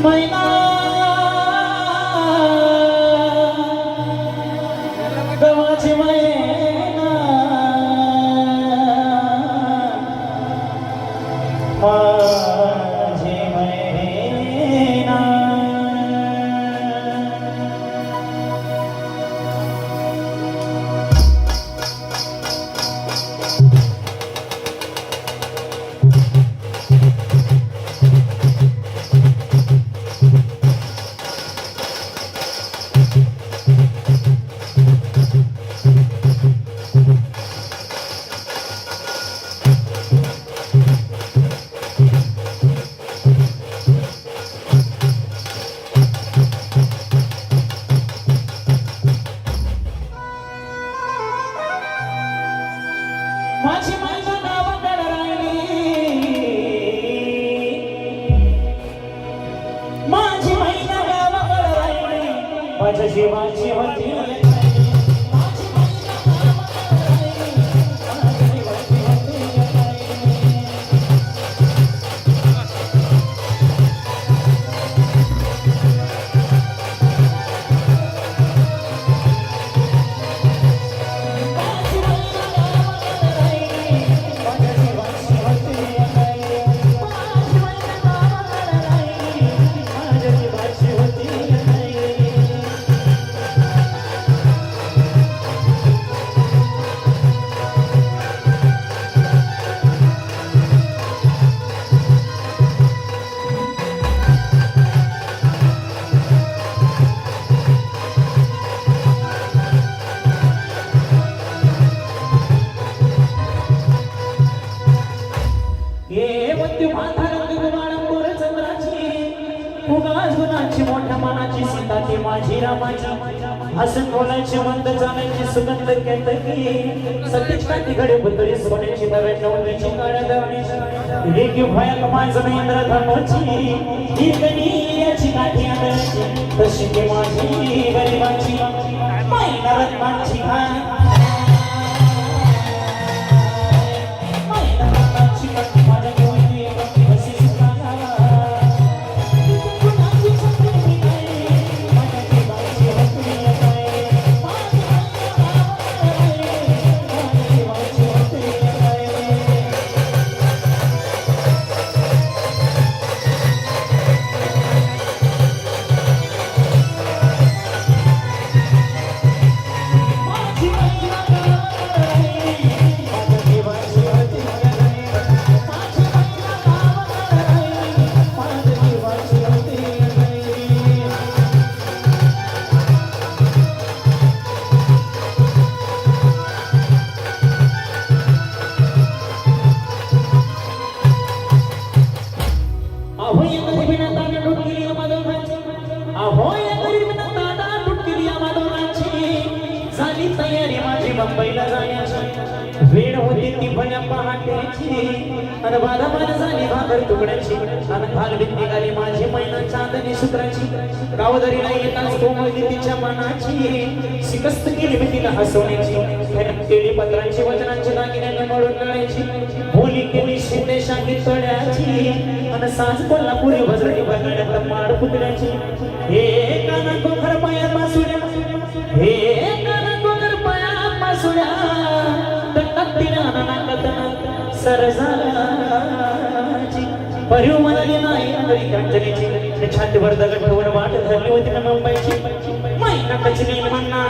मैना गव्हाची मैना माझी मैना माझी मैना गावाकडे राहिली माझी मैना गावाकडे राहिली माझ्या जीवाची होती मोठ्या मनाची सीता ती माझी रामाची हसून बोलायची मंद चालायची सुगंध केतकी सतीच काठी घडे पुतळी सोन्याची नव्या नवरीची काळ्या दवणीची रेगी भयाक माझं इंद्र धर्माची ही कणीची काठी आदळायची तशी ती माझी गरिबाची मैना रत्नाची खान मैना रत्नाची काठी माझ्या गोळी कशी मुंबईला जाण्याची वेळ होती ती भल्या पहाटेची आणि बाधा झाली भाकर तुकड्याची आणि खालबीत निघाली माझी मैना चांदणी सूत्राची गावदरीला येताच कोमळली तिच्या मनाची शिकस्त केली मी तिला हसवण्याची केली पत्रांची वचनांची दागिन्याने मळून गळायची बोली केली शिंदेशांगी तोड्याची आणि साज कोल्हापुरी भजडी बघण्यात माड पुतळ्याची हे काना कोखर पायात मासुड्या हे काना कोखर पायात मासुड्या सरजाची परिव म्हणाली नाही तरी कंजरीची छातीवर दगड ठेवून वाट धरली होती ना मुंबईची मैना कचली म्हणा